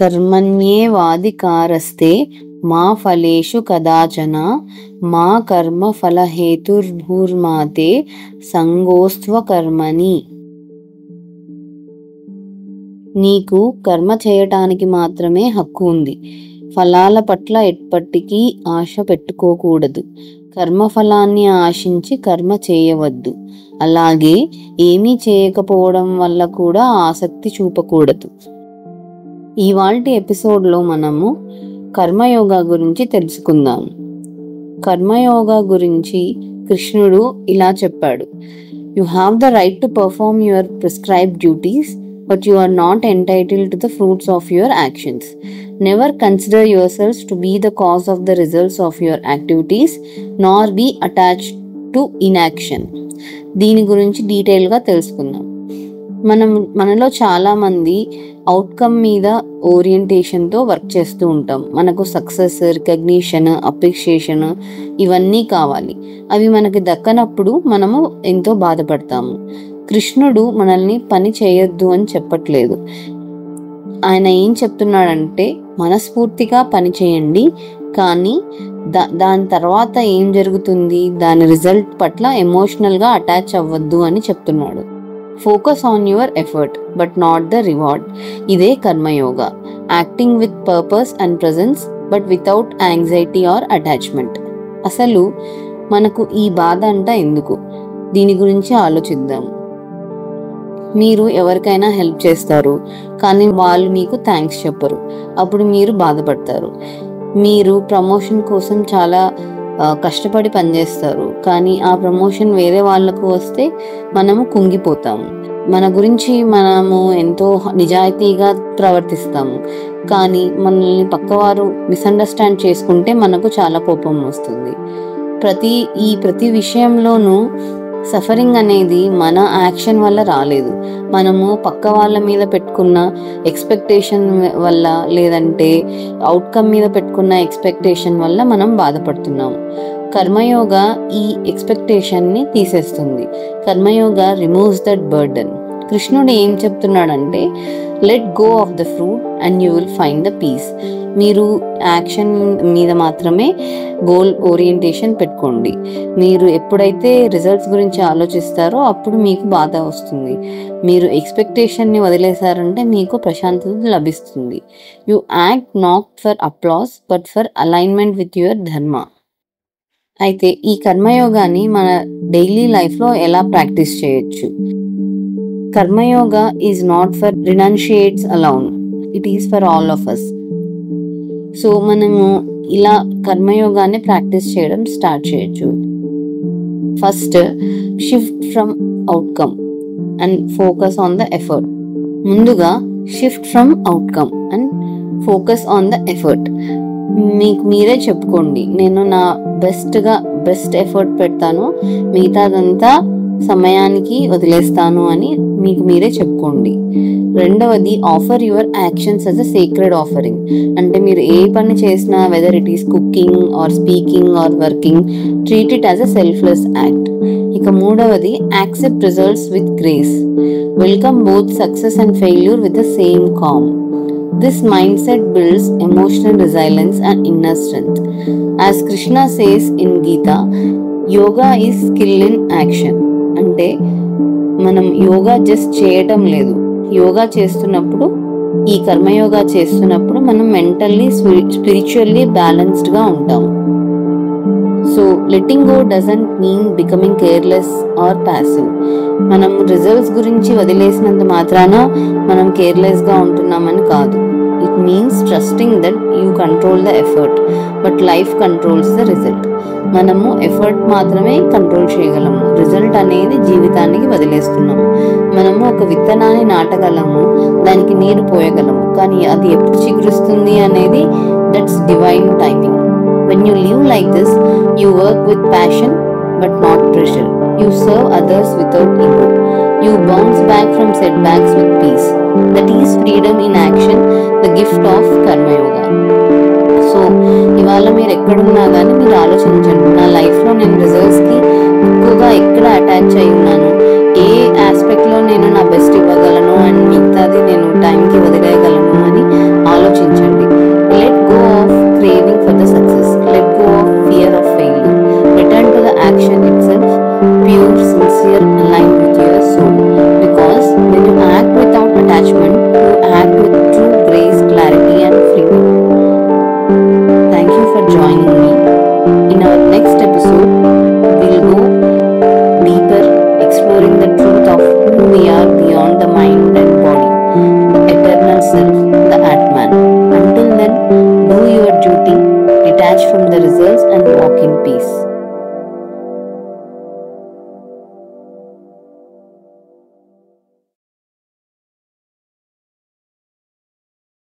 కర్మణ్యేవాధికారస్తే మా ఫలేషు కదాచన మా కర్మ ఫలహేతుర్భూర్మాతే సంగోస్త్వ కర్మణి. నీకు కర్మ చేయటానికి మాత్రమే హక్కు ఉంది. ఫలాల పట్ల ఎప్పటికీ ఆశ పెట్టుకోకూడదు. కర్మఫలాన్ని ఆశించి కర్మ చేయవద్దు. అలాగే ఏమీ చేయకపోవడం వల్ల కూడా ఆసక్తి చూపకూడదు. ఇవాల్టి ఎపిసోడ్లో మనము కర్మయోగా గురించి తెలుసుకుందాం. కర్మయోగా గురించి కృష్ణుడు ఇలా చెప్పాడు: you have the right to perform your prescribed duties, but you are not entitled to the fruits of your actions. Never consider yourselves to be the cause of the results of your activities, nor be attached to inaction. దీని గురించి డీటెయిల్గా తెలుసుకుందాం. మనలో చాలామంది outcome మీద ఓరియంటేషన్తో work చేస్తూ ఉంటాం. మనకు సక్సెస్, రికగ్నిషన్, అప్రిషియేషన్ ఇవన్నీ కావాలి. అవి మనకి దక్కనప్పుడు మనము ఎంతో బాధపడతాము. కృష్ణుడు మనల్ని పని చేయొద్దు అని చెప్పట్లేదు. ఆయన ఏం చెప్తున్నాడంటే, మనస్ఫూర్తిగా పని చేయండి, కానీ దాని తర్వాత ఏం జరుగుతుంది, దాని రిజల్ట్ పట్ల ఎమోషనల్గా అటాచ్ అవ్వద్దు అని చెప్తున్నాడు. Focus on your effort but not the reward. ఇదే karmayoga. Acting with purpose and presence but without anxiety or attachment. అసలు మనకు ఈ బాధ అంతా ఎందుకు? దీని గురించి ఆలోచిద్దాం. మీరు ఎవరికైనా హెల్ప్ చేస్తారు, కానీ వాళ్ళు మీకు థ్యాంక్స్ చెప్పరు. అప్పుడు మీరు బాధపడతారు. మీరు ప్రమోషన్ కోసం చాలా కష్టపడి పనిచేస్తారు, కానీ ఆ ప్రమోషన్ వేరే వాళ్ళకు వస్తే మనము కుంగిపోతాము. మన గురించి మనము ఎంతో నిజాయితీగా ప్రవర్తిస్తాము, కానీ మనల్ని పక్కవారు మిస్అండర్స్టాండ్ చేసుకుంటే మనకు చాలా కోపం వస్తుంది. ప్రతి విషయంలోనూ సఫరింగ్ అనేది మన యాక్షన్ వల్ల రాలేదు. మనము పక్క వాళ్ళ మీద పెట్టుకున్న ఎక్స్పెక్టేషన్ వల్ల, లేదంటే అవుట్కమ్ మీద పెట్టుకున్న ఎక్స్పెక్టేషన్ వల్ల మనం బాధపడుతున్నాము. కర్మయోగా ఈ ఎక్స్పెక్టేషన్ని తీసేస్తుంది. Karmayoga removes that burden. కృష్ణుడు ఏం చెప్తున్నాడంటే, let go of the fruit and you will find the peace. మీరు యాక్షన్ మీద మాత్రమే గోల్ ఓరియంటేషన్ పెట్టుకోండి. మీరు ఎప్పుడైతే రిజల్ట్స్ గురించి ఆలోచిస్తారో అప్పుడు మీకు బాధ వస్తుంది. మీరు ఎక్స్పెక్టేషన్ని వదిలేశారంటే మీకు ప్రశాంతత లభిస్తుంది. You act not for applause but for alignment with your ధర్మ. అయితే ఈ కర్మయోగాని మన డైలీ లైఫ్లో ఎలా ప్రాక్టీస్ చేయొచ్చు? Karmayoga is not for renunciates alone, it is for all of us. So మనము ఇలా కర్మయోగాన్ని ప్రాక్టీస్ చేయడం స్టార్ట్ చేయొచ్చు. First, shift from outcome and focus on the effort. ముందుగా shift from outcome and focus on the effort. మీకు మీరే చెప్పుకోండి, నేను నా బెస్ట్ ఎఫర్ట్ పెడతాను, మిగతాదంతా సమయానికి వదిలేస్తాను అని మీకు మీరే చెప్పుకోండి. రెండవది, offer your actions as a sacred offering. అంటే మీరు ఏ పని చేసినా, whether it is cooking or speaking or working, treat it as a selfless act. ఇక మూడవది, accept results with grace. Welcome both success and failure with the same calm. This mindset builds emotional resilience and inner strength. As Krishna says in Gita, yoga is skill in action. అంటే మనం yoga just చేయటం లేదు. యోగా చేస్తున్నప్పుడు, ఈ కర్మయోగా చేస్తున్నప్పుడు మనం mentally, spiritually బ్యాలెన్స్డ్గా ఉంటాము. So letting go doesn't mean becoming careless or passive. మనం రిజల్ట్స్ గురించి వదిలేసినంత మాత్రాన మనం కేర్లెస్గా ఉంటున్నామని కాదు. It means trusting that you control the effort but life controls the result. మనము ఎఫర్ట్ మాత్రమే కంట్రోల్ చేయగలము, రిజల్ట్ అనేది జీవితానికి వదిలేస్తున్నాము. మనము ఒక విత్తనాన్ని నాటగలము, దానికి నీరు పోయగలము, కానీ అది ఎప్పుడు చిగురుస్తుంది అనేది that's divine timing. When you live like this, you work with passion but not pressure. You serve others without ego. You bounce back from setbacks with peace. That is freedom in action, the gift of Karma Yoga. So ఇవాళ మీరు ఎక్కడున్నా కానీ మీరు ఆలోచించండి, నా లైఫ్లో నేను రిజల్ట్స్కి ఎక్కువగా ఎక్కడ అటాచ్ అయి ఉన్నాను, ఏ ఆస్పెక్ట్లో నేను నా బెస్ట్ ఇవ్వగలను అండ్ మిగతాది నేను టైంకి వదిలేయగలను అని ఆలోచించండి. detach from the results and walk in peace.